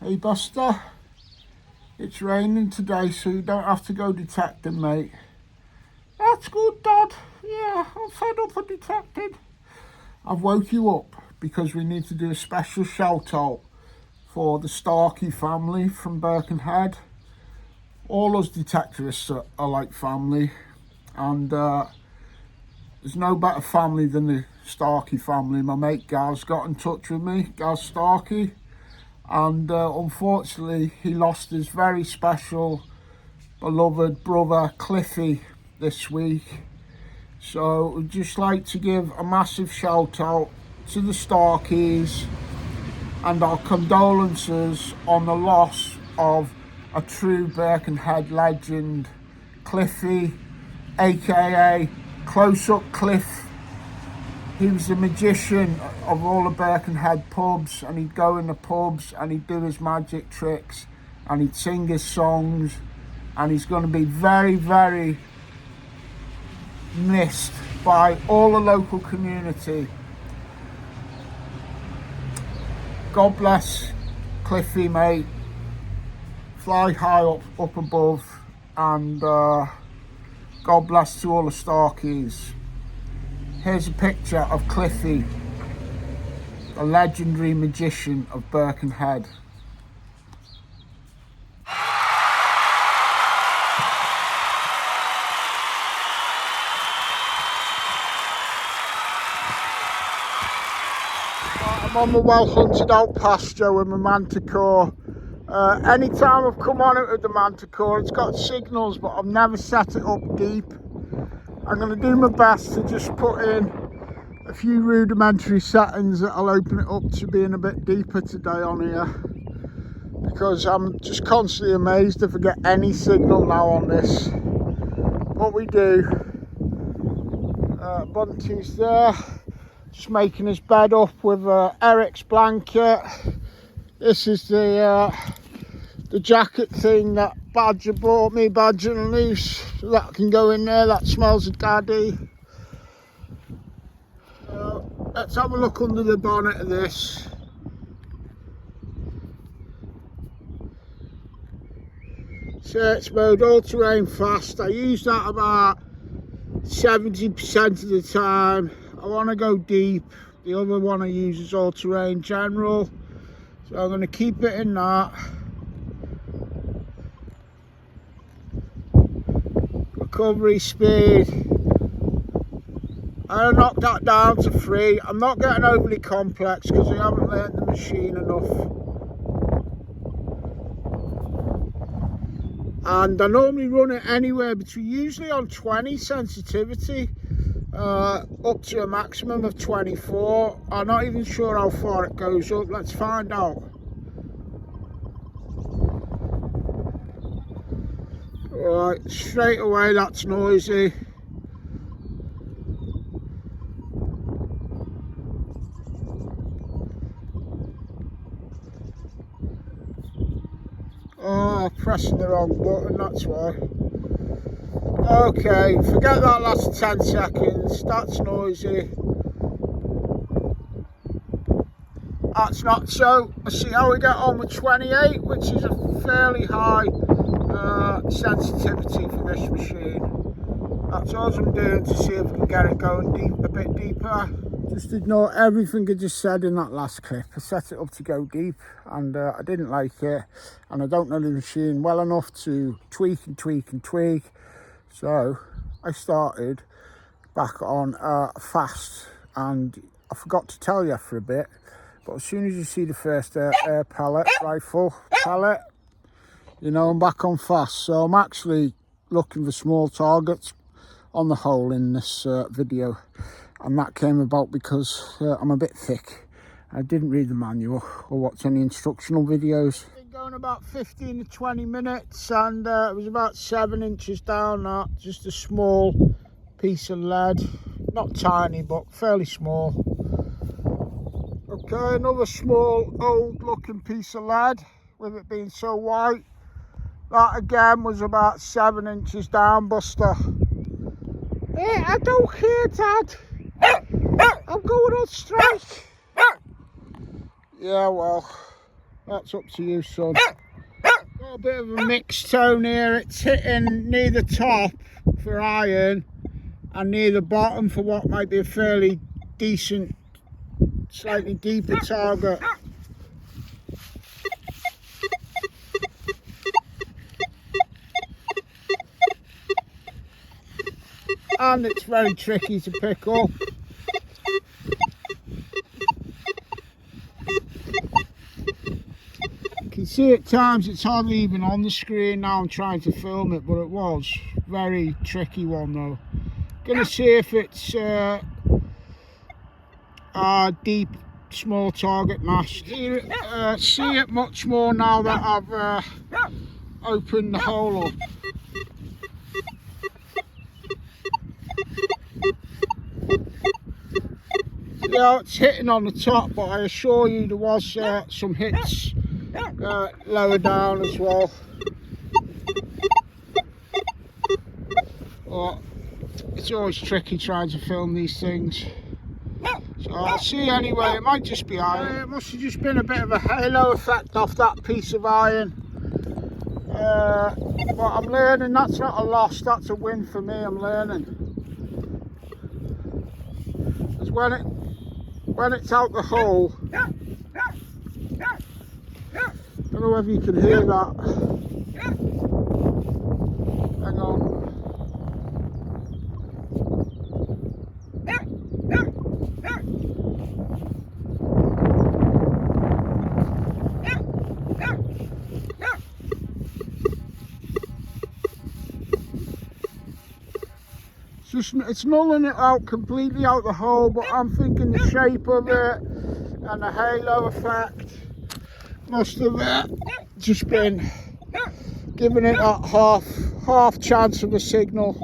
Hey Buster, it's raining today so you don't have to go detecting, mate. That's good, Dad. Yeah, I'm fed up of detecting. I've woke you up because we need to do a special shout out for the Starkey family from Birkenhead. All us detectorists are like family, and there's no better family than the Starkey family. My mate Gaz got in touch with me, Gaz Starkey, and unfortunately he lost his very special beloved brother Cliffy this week. So we'd just like to give a massive shout out to the Starkeys and our condolences on the loss of a true Birkenhead legend, Cliffy, aka Close Up Cliff. He was the magician of all the Birkenhead pubs, and he'd go in the pubs and he'd do his magic tricks and he'd sing his songs, and he's going to be very, very missed by all the local community. God bless Cliffy, mate. Fly high up above, and God bless to all the Starkeys. Here's a picture of Cliffy, the legendary magician of Birkenhead. I'm on my well-hunted out pasture with my Manticore. Anytime I've come on it with the Manticore, it's got signals, but I've never set it up deep. I'm going to do my best to just put in a few rudimentary settings that'll open it up to being a bit deeper today on here, because I'm just constantly amazed if I get any signal now on this. What we do, Bunty's there, just making his bed up with Eric's blanket. This is the jacket thing that Badger bought me, Badger and Loose, so that can go in there. That smells of daddy. Let's have a look under the bonnet of this. Search mode, all terrain fast. I use that about 70% of the time. I want to go deep. The other one I use is all terrain general, so I'm going to keep it in that. Recovery speed, I'll knock that down to 3. I'm not getting overly complex because I haven't learnt the machine enough. And I normally run it anywhere between, usually on 20 sensitivity, up to a maximum of 24. I'm not even sure how far it goes up. Let's find out. Alright, straight away that's noisy. Oh, pressing the wrong button, that's why. Okay, forget that last 10 seconds, that's noisy. That's not so. Let's see how we get on with 28, which is a fairly high sensitivity for this machine. That's all I'm doing to see if we can get it going deep, a bit deeper. Just ignore everything I just said in that last clip. I set it up to go deep, and I didn't like it, and I don't know the machine well enough to tweak and tweak and tweak. So I started back on fast, and I forgot to tell you for a bit, but as soon as you see the first air pellet, rifle pellet, you know I'm back on fast. So I'm actually looking for small targets on the whole in this video, and that came about because I'm a bit thick. I didn't read the manual or watch any instructional videos. Been going about 15 to 20 minutes, and it was about 7 inches down. That just a small piece of lead, not tiny but fairly small. Okay, another small old looking piece of lead, with it being so white. That again was about 7 inches down, Buster. Hey, I don't care, Dad. I'm going on strike. Yeah, well, That's up to you, son. Got a bit of a mixed tone here. It's hitting near the top for iron and near the bottom for what might be a fairly decent, slightly deeper target. And it's very tricky to pick up. You can see at times it's hardly even on the screen now. I'm trying to film it, but it was very tricky one though. Gonna see if it's a deep small target mast. See it much more now that I've opened the hole up. Yeah, it's hitting on the top, but I assure you there was some hits lower down as well. But it's always tricky trying to film these things. So I'll see anyway. It might just be iron. It must have just been a bit of a halo effect off that piece of iron. But I'm learning. That's not a loss. That's a win for me. I'm learning. Because when it's out the hole, I don't know whether you can hear that. Hang on. It's nulling it out completely out the hole, but I'm thinking the shape of it and the halo effect must have just been giving it that half chance of a signal.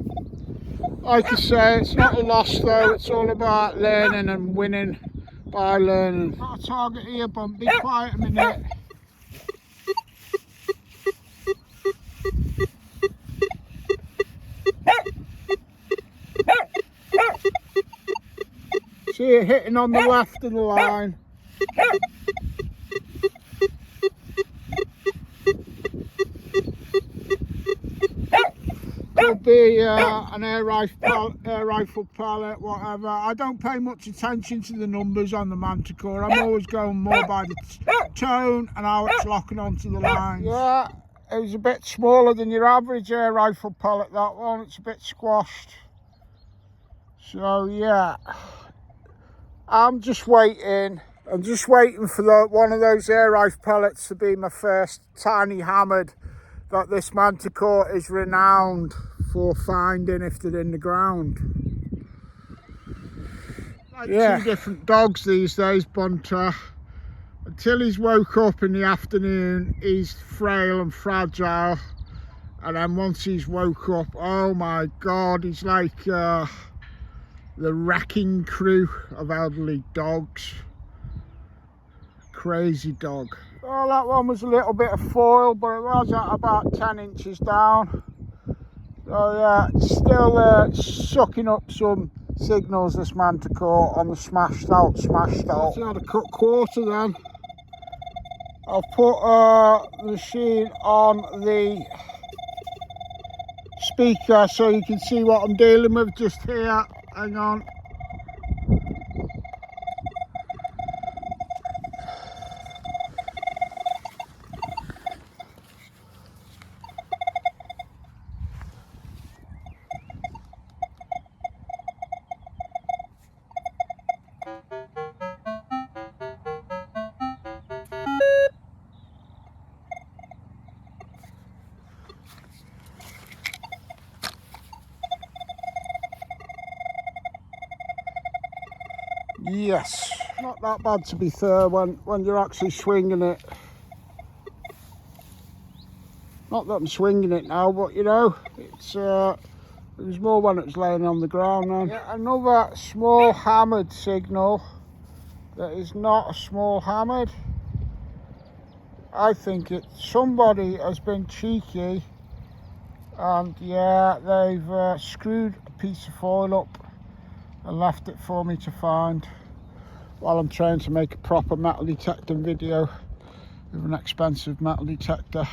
Like I say, it's not a loss though. It's all about learning and winning by learning. Got a target here, but be quiet a minute. See it hitting on the left of the line. Could be an air rifle pellet, whatever. I don't pay much attention to the numbers on the Manticore. I'm always going more by the tone and how it's locking onto the lines. Yeah, it was a bit smaller than your average air rifle pellet, that one. It's a bit squashed. So yeah. I'm just waiting for one of those air rifle pellets to be my first tiny hammered that this Manticore is renowned for finding if they're in the ground. Like yeah. 2 different dogs these days, Bunter. Until he's woke up in the afternoon, he's frail and fragile. And then once he's woke up, oh my God, he's like the wrecking crew of elderly dogs. Crazy dog. Well, that one was a little bit of foil, but it was at about 10 inches down. So yeah, it's still sucking up some signals, this Manticore, on the smashed out. I've had a cut quarter then. I'll put the machine on the speaker so you can see what I'm dealing with just here. Hang on. Yes, not that bad to be fair when you're actually swinging it. Not that I'm swinging it now, but you know, it was more when it was laying on the ground then. Yeah, another small hammered signal that is not a small hammered. I think somebody has been cheeky and yeah, they've screwed a piece of foil up and left it for me to find while I'm trying to make a proper metal detecting video with an expensive metal detector.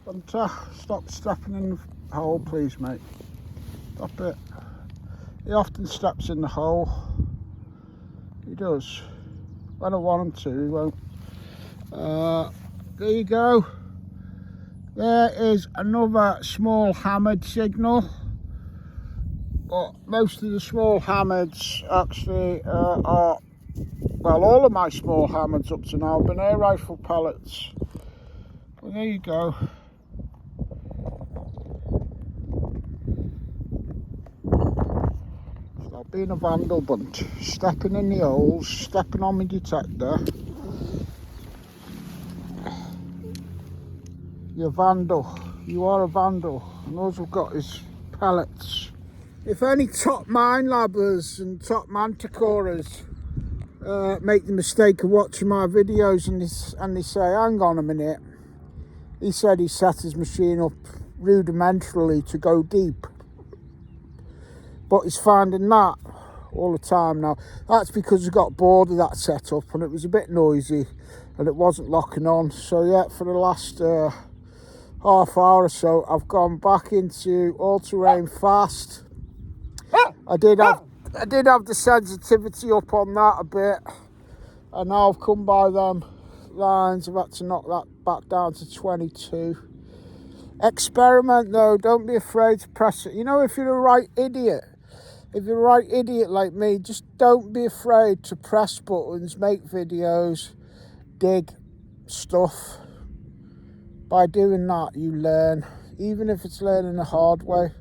Hunter, stop stepping in the hole, please, mate. Stop it. He often steps in the hole. He does. When I want him to, he won't. There you go. There is another small hammered signal. But most of the small hammers actually are, well, all of my small hammers up to now have been air rifle pellets. Well, there you go. Stop being a vandal bunt, stepping in the holes, stepping on my detector. You're a vandal, you are a vandal, and all we've got is pellets. If any top Minelabers and top Manticorers make the mistake of watching my videos and they say, hang on a minute, he said he set his machine up rudimentarily to go deep, but he's finding that all the time now. That's because he got bored of that setup and it was a bit noisy and it wasn't locking on. So yeah, for the last half hour or so, I've gone back into all-terrain fast. I did have the sensitivity up on that a bit, and now I've come by them lines. I've had to knock that back down to 22. Experiment though, don't be afraid to press it. You know, if you're a right idiot like me, just don't be afraid to press buttons, make videos, dig stuff. By doing that, you learn, even if it's learning the hard way,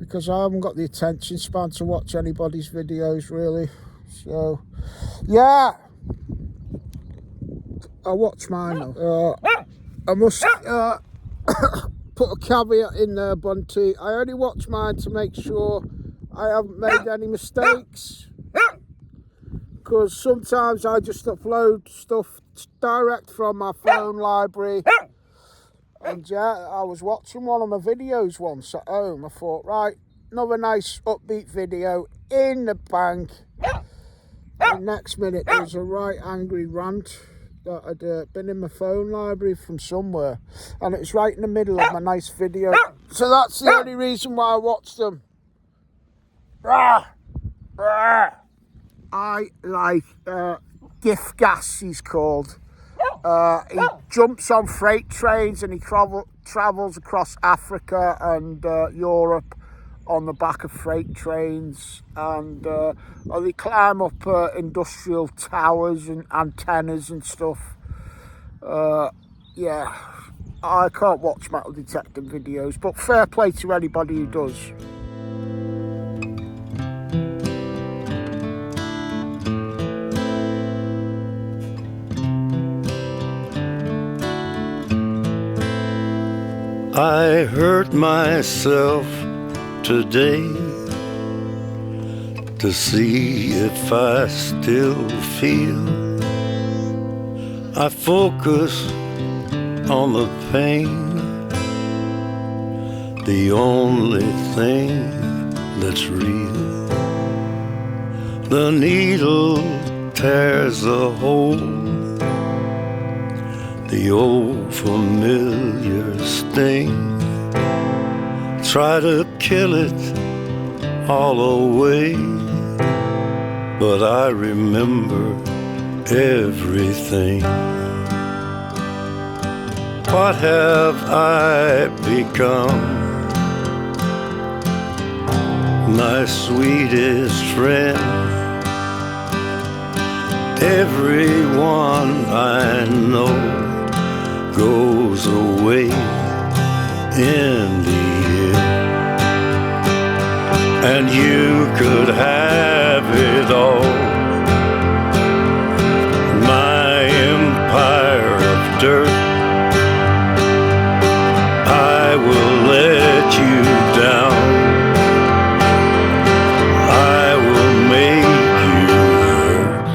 because I haven't got the attention span to watch anybody's videos, really. So, yeah, I watch mine now. I must put a caveat in there, Bunty. I only watch mine to make sure I haven't made any mistakes, because sometimes I just upload stuff direct from my phone library. And yeah, I was watching one of my videos once at home. I thought, right, another nice upbeat video in the bank. And next minute there was a right angry rant that had been in my phone library from somewhere, and it was right in the middle of my nice video. So that's the only reason why I watched them. I like gift gas, he's called. He jumps on freight trains and he travels across Africa and Europe on the back of freight trains, and they climb up industrial towers and antennas and stuff. Yeah, I can't watch metal detecting videos, but fair play to anybody who does. I hurt myself today to see if I still feel. I focus on the pain, the only thing that's real. The needle tears a hole, the old familiar sting. Try to kill it all away, but I remember everything. What have I become? My sweetest friend. Everyone I know goes away in the end, and you could have it all. My empire of dirt, I will let you down. I will make you hurt.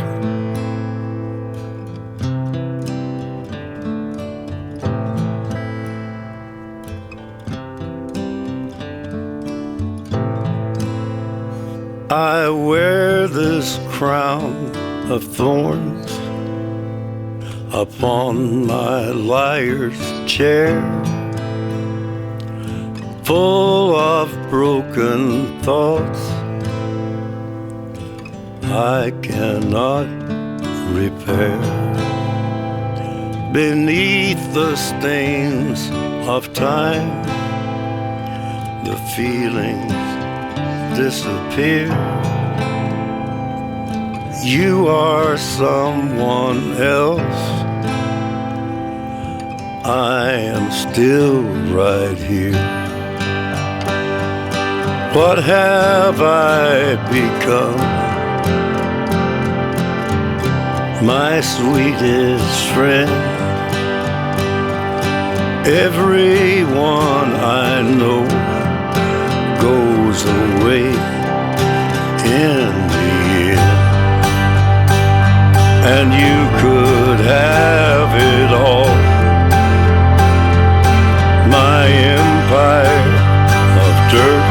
I wear this crown of thorns. upon my liar's chair, full of broken thoughts I cannot repair. Beneath the stains of time, the feelings disappear. You are someone else, I am still right here. What have I become? My sweetest friend, everyone I know goes away in the end. And you could have it all, my empire of dirt.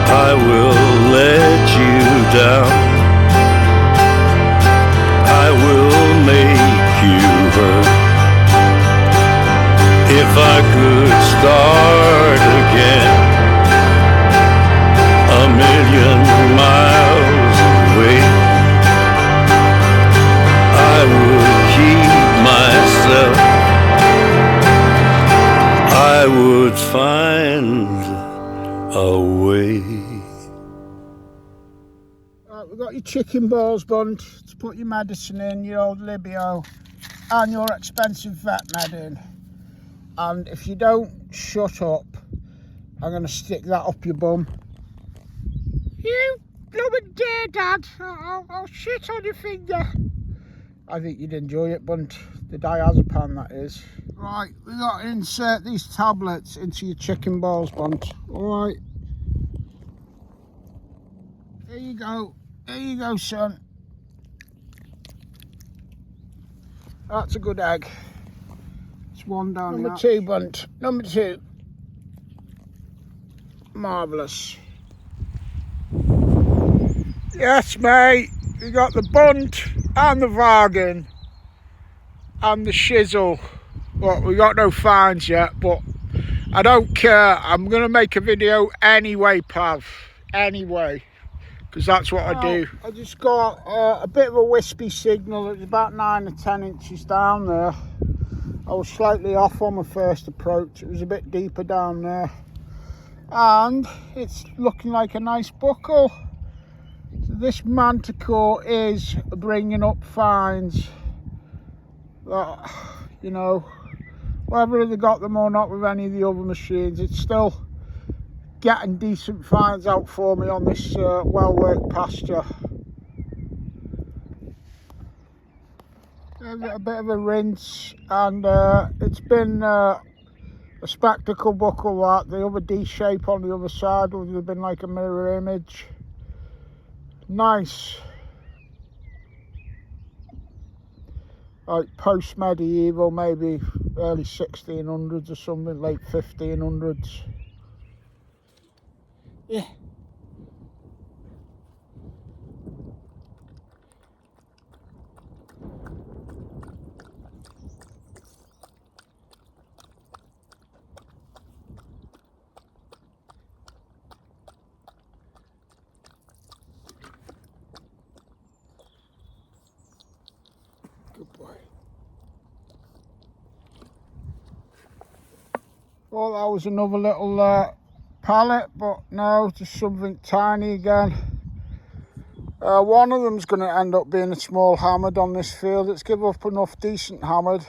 I will let you down, I will make you hurt. If I could start again, a million miles away, I would keep myself, I would find a way. Right, we've got your chicken balls bunned to put your medicine in, your old Libio, and your expensive vet med in. And if you don't shut up, I'm going to stick that up your bum. You blooming dare, Dad. I'll shit on your finger. I think you'd enjoy it, Bunt. The diazepam, that is. Right, we've got to insert these tablets into your chicken balls, Bunt. Alright. There you go. There you go, son. That's a good egg. It's one down. Number two, Bunt. Number two. Marvellous. Yes, mate. We got the bunt and the vargan and the shizzle. Well, we got no fines yet, but I don't care. I'm going to make a video anyway, Pav. Anyway. Because that's what I do. I just got a bit of a wispy signal. It was about 9 or 10 inches down there. I was slightly off on my first approach. It was a bit deeper down there. And it's looking like a nice buckle. So this Manticore is bringing up fines. That, you know, whether they got them or not with any of the other machines, it's still getting decent fines out for me on this well-worked pasture. Give it a bit of a rinse, and it's been a spectacle buckle. That the other D shape on the other side would have been like a mirror image. Nice, like post-medieval, maybe early 1600s or something, late 1500s. Yeah. Good boy. Well, that was another little pallet, but no, just something tiny again. One of them's going to end up being a small hammered on this field. It's given up enough decent hammered.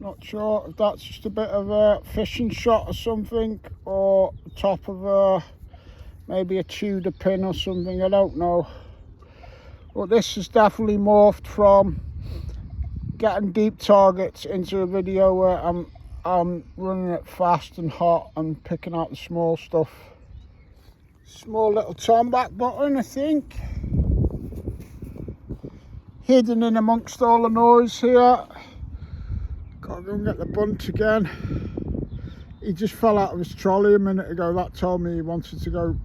Not sure if that's just a bit of a fishing shot or something, or top of maybe a Tudor pin or something, I don't know. But this has definitely morphed from getting deep targets into a video where I'm running it fast and hot and picking out the small stuff. Small little tomback button, I think. Hidden in amongst all the noise here. Gotta go and get the bunt again. He just fell out of his trolley a minute ago. That told me he wanted to go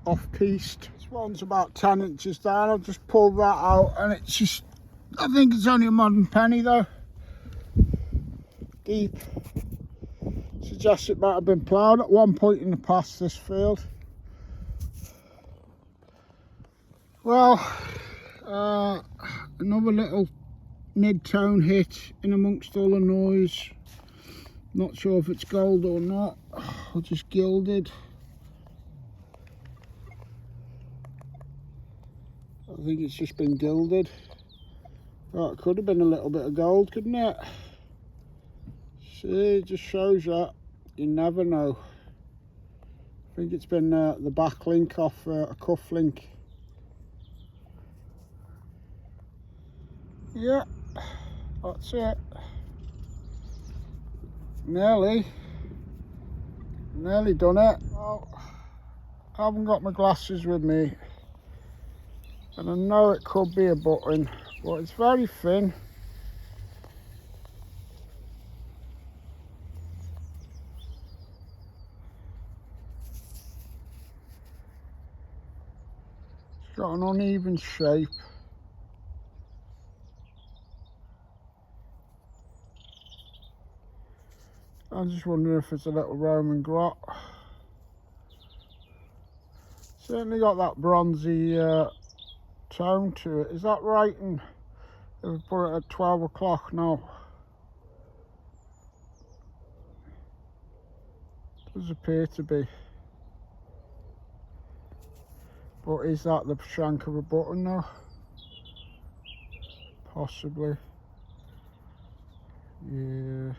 off-piste. This one's about 10 inches down. I've just pulled that out and it's just I think it's only a modern penny though. Deep. Suggests it might have been ploughed at one point in the past, this field. Well, another little mid-tone hit in amongst all the noise. Not sure if it's gold or not, or just gilded. I think it's just been gilded. Oh, it could have been a little bit of gold, couldn't it? See, it just shows that you never know. I think it's been the back link off a cuff link. Yeah, that's it. Nearly done it. Well, I haven't got my glasses with me, and I know it could be a button, but it's very thin. It's got an uneven shape. I'm just wondering if it's a little Roman grot. Certainly got that bronzy tone to it. Is that right? And we put it at 12 o'clock now. Does appear to be. But is that the shank of a button though? Possibly. Yeah.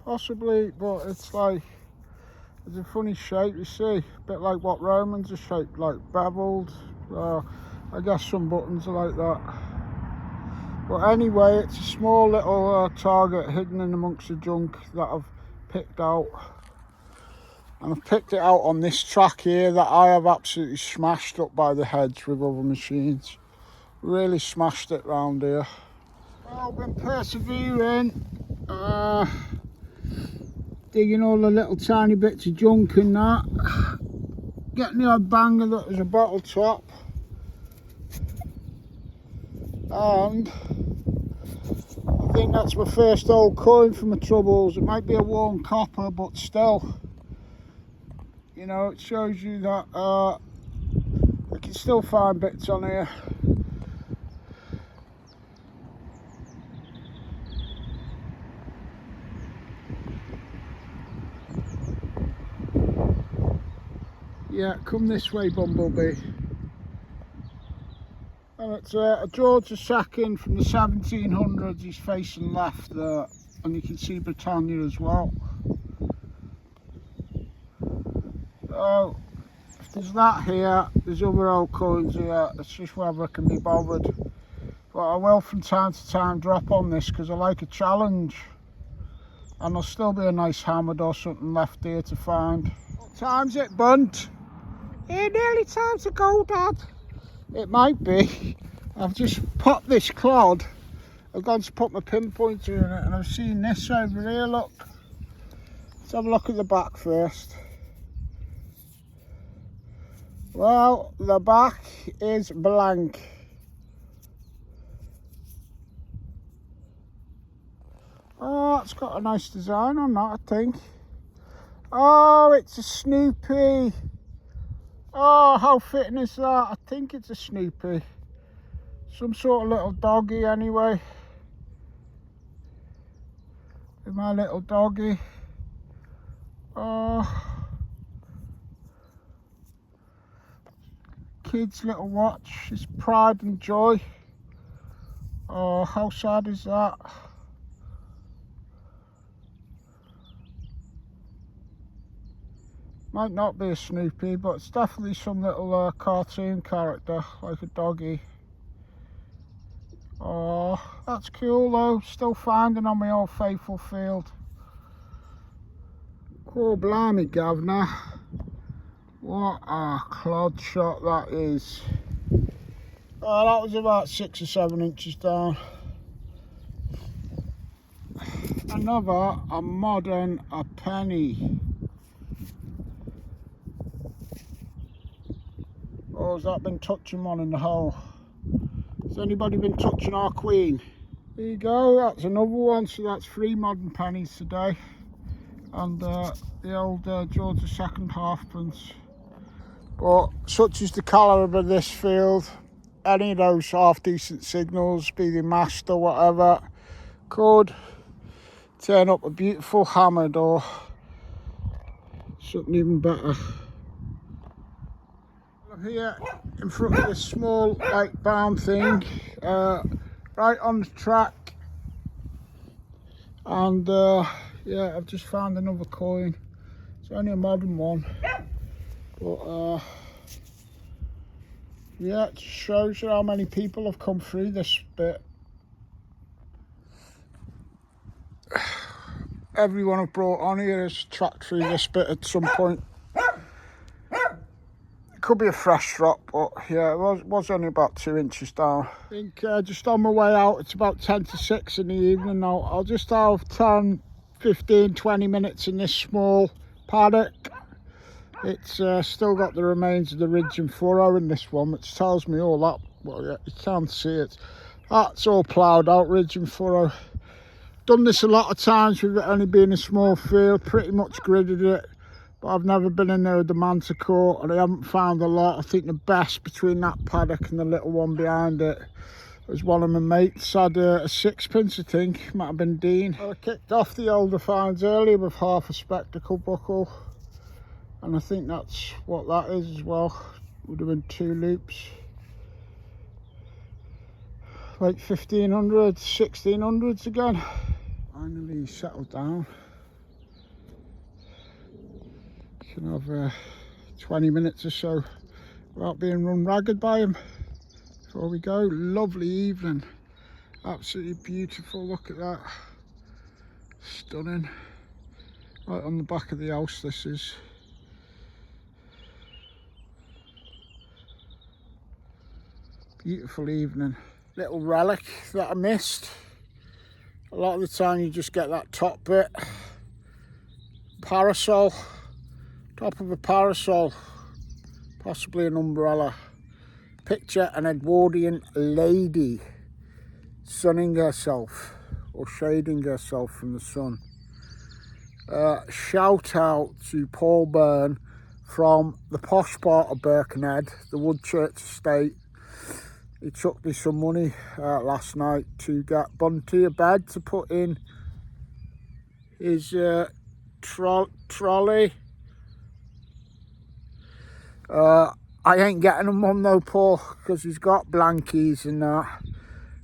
Possibly, but it's like, it's a funny shape, you see. A bit like what Romans are shaped, like beveled. I guess some buttons are like that. But anyway, it's a small little target hidden in amongst the junk that I've picked out. And I've picked it out on this track here that I have absolutely smashed up by the hedge with other machines. Really smashed it round here. Well, I've been persevering. Digging all the little tiny bits of junk in that. Getting the odd banger that was a bottle top. And I think that's my first old coin for my troubles. It might be a worn copper, but still, you know, it shows you that I can still find bits on here. Yeah, come this way, Bumblebee. And it's a George II from the 1700s. He's facing left there, and you can see Britannia as well. So if there's that here, there's other old coins here. It's just whether I can be bothered. But I will from time to time drop on this because I like a challenge. And there'll still be a nice hammered or something left here to find. What time's it, Bunt? Yeah, nearly time to go, Dad. It might be. I've just popped this clod. I've gone to put my pinpointer in it and I've seen this over here, look. Let's have a look at the back first. Well, the back is blank. Oh, it's got a nice design on that, I think. Oh, it's a Snoopy. Oh, how fitting is that? I think it's a Snoopy. Some sort of little doggy anyway. With my little doggy. Oh. Kid's little watch. It's pride and joy. Oh, how sad is that? Might not be a Snoopy, but it's definitely some little cartoon character, like a doggy. Oh, that's cool though. Still finding on my old faithful field. Oh, blimey, Governor. What a clod shot that is. Oh, that was about 6 or 7 inches down. Another, a modern, a penny. Oh, has that been touching one in the hole? Has anybody been touching our queen? There you go, that's another one. So that's 3 modern pennies today. And the old George II halfpence. But such is the calibre of this field, any of those half decent signals, be they mast or whatever, could turn up a beautiful hammered or something even better. I'm here in front of this small like barn thing, right on the track, and yeah, I've just found another coin. It's only a modern one, but yeah, it just shows you how many people have come through this bit. Everyone I've brought on here has tracked through this bit at some point. It could be a fresh drop, but yeah, it was only about 2 inches down. I think just on my way out, it's about 10 to 6 in the evening now. I'll just have 10, 15, 20 minutes in this small paddock. It's still got the remains of the ridge and furrow in this one, which tells me all that. Well, yeah, you can't see it. That's all ploughed out, ridge and furrow. Done this a lot of times with it only being a small field, pretty much gridded it, but I've never been in there with the Manticore and I haven't found a lot. I think the best between that paddock and the little one behind it was one of my mates had a sixpence, I think, might have been Dean. I kicked off the older finds earlier with half a spectacle buckle, and I think that's what that is as well. Would have been 2 loops. Like 1500s, 1600s again. Finally settled down. Can have 20 minutes or so without being run ragged by him before we go. Lovely evening, absolutely beautiful. Look at that, stunning. Right on the back of the house this is. Beautiful evening. Little relic that I missed. A lot of the time you just get that top bit. Parasol, top of a parasol, possibly an umbrella. Picture an Edwardian lady sunning herself or shading herself from the sun. Shout out to Paul Byrne from the posh part of Birkenhead, the Woodchurch estate. He took me some money last night to get Bunty a bed to put in his trolley. I ain't getting him one though, Paul, because he's got blankies and that.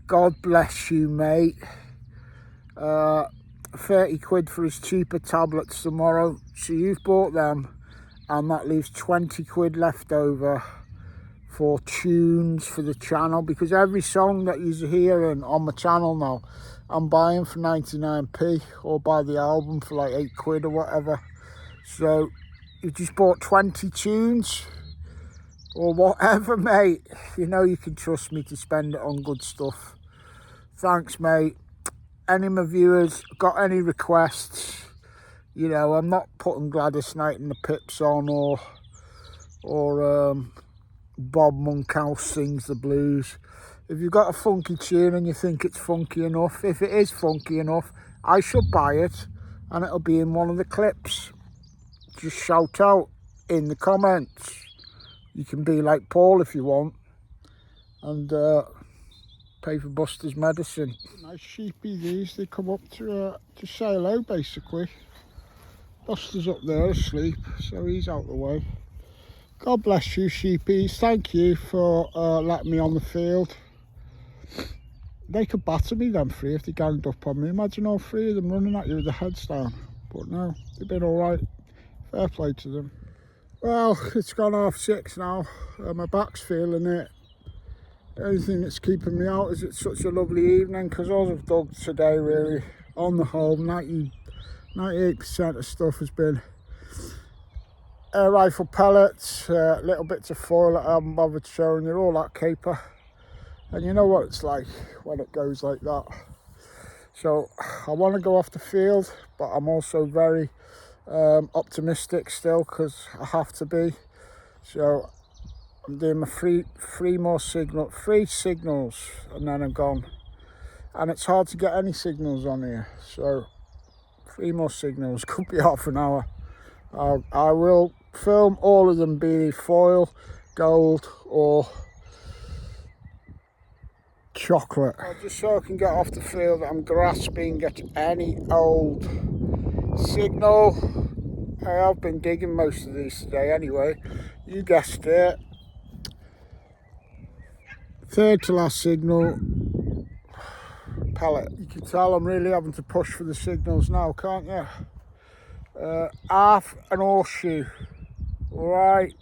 God bless you, mate. 30 quid for his cheaper tablets tomorrow. So you've bought them, and that leaves 20 quid left over for tunes for the channel, because every song that you're hearing on my channel now I'm buying for 99p, or buy the album for like 8 quid or whatever. So you just bought 20 tunes or whatever, mate. You know you can trust me to spend it on good stuff. Thanks, mate. Any of my viewers got any requests, you know, I'm not putting Gladys Knight and the Pips on, or Bob Monkhouse Sings the Blues. If you've got a funky tune and you think it's funky enough, if it is funky enough, I shall buy it and it'll be in one of the clips. Just shout out in the comments. You can be like Paul if you want, and pay for Buster's medicine. Nice sheepy these, they come up to say hello basically. Buster's up there asleep, so he's out the way. God bless you, sheepies. Thank you for letting me on the field. They could batter me, them 3, if they ganged up on me. Imagine all 3 of them running at you with their heads down. But no, they've been all right. Fair play to them. Well, it's gone 6:30 now. My back's feeling it. The only thing that's keeping me out is it's such a lovely evening, because all I've dug today really, on the whole, 98% of stuff has been air rifle pellets, little bits of foil that I haven't bothered showing you, all that caper. And you know what it's like when it goes like that. So I want to go off the field, but I'm also very optimistic still, because I have to be. So I'm doing my three signals, and then I'm gone. And it's hard to get any signals on here, so 3 more signals, could be half an hour. I will film all of them, be they foil, gold or chocolate. Just so I can get off the field, I'm grasping at any old signal. I have been digging most of these today anyway. You guessed it. Third to last signal, pellet. You can tell I'm really having to push for the signals now, can't you? Half an horseshoe. Right,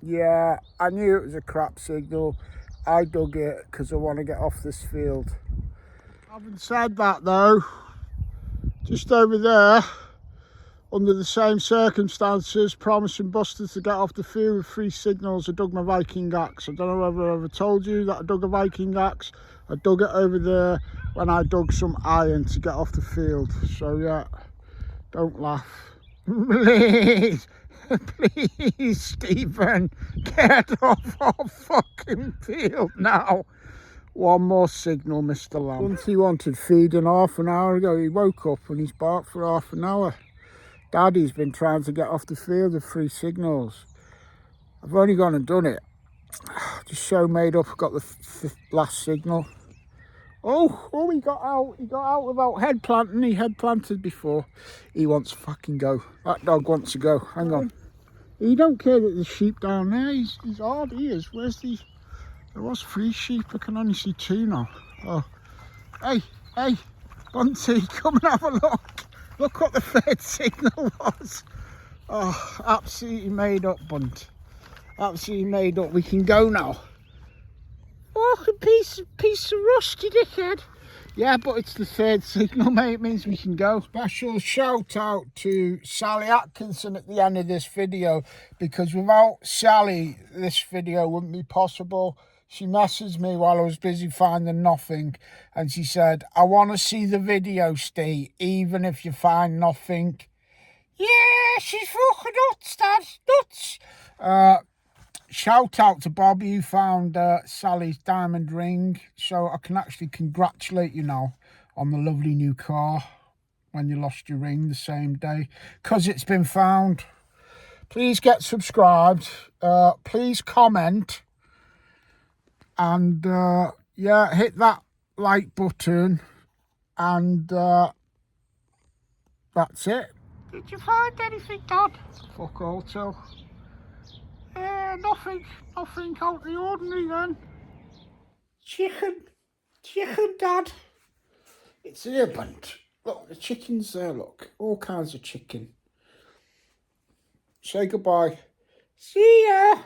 yeah, I knew it was a crap signal. I dug it because I want to get off this field. Having said that though, just over there, under the same circumstances, promising busters to get off the field with 3 signals, I dug my Viking axe. I don't know whether I ever told you that I dug a Viking axe. I dug it over there when I dug some iron to get off the field. So yeah, don't laugh. Please, please, Stephen, get off our fucking field now. 1 more signal, Mr. Lamb. Once he wanted feeding half an hour ago, he woke up and he's barked for half an hour. Daddy's been trying to get off the field with 3 signals. I've only gone and done it. Just so made up, got the last signal. Oh, he got out. He got out without head planting. He head planted before. He wants to fucking go. That dog wants to go. Hang on. He don't care that there's sheep down there. He's hard. He is. Where's the... There was 3 sheep. I can only see 2 now. Oh. Hey, Bunty, come and have a look. Look what the 3rd signal was. Oh, absolutely made up, Bunt. Absolutely made up. We can go now. Oh, a piece of rust, you dickhead. Yeah, but it's the 3rd signal, mate. It means we can go. Special shout out to Sally Atkinson at the end of this video, because without Sally, this video wouldn't be possible. She messaged me while I was busy finding nothing, and she said, I want to see the video, Steve, even if you find nothing. Yeah, she's fucking nuts, Dad. Nuts. Shout out to Bobby who found Sally's diamond ring, so I can actually congratulate you now on the lovely new car when you lost your ring the same day, because it's been found. Please get subscribed, please comment, and yeah, hit that like button, and that's it. Did you find anything, Dad? Fuck all too. Nothing out of the ordinary then. Chicken, Dad. It's here, Bunt. Look, the chicken's there, look. All kinds of chicken. Say goodbye. See ya.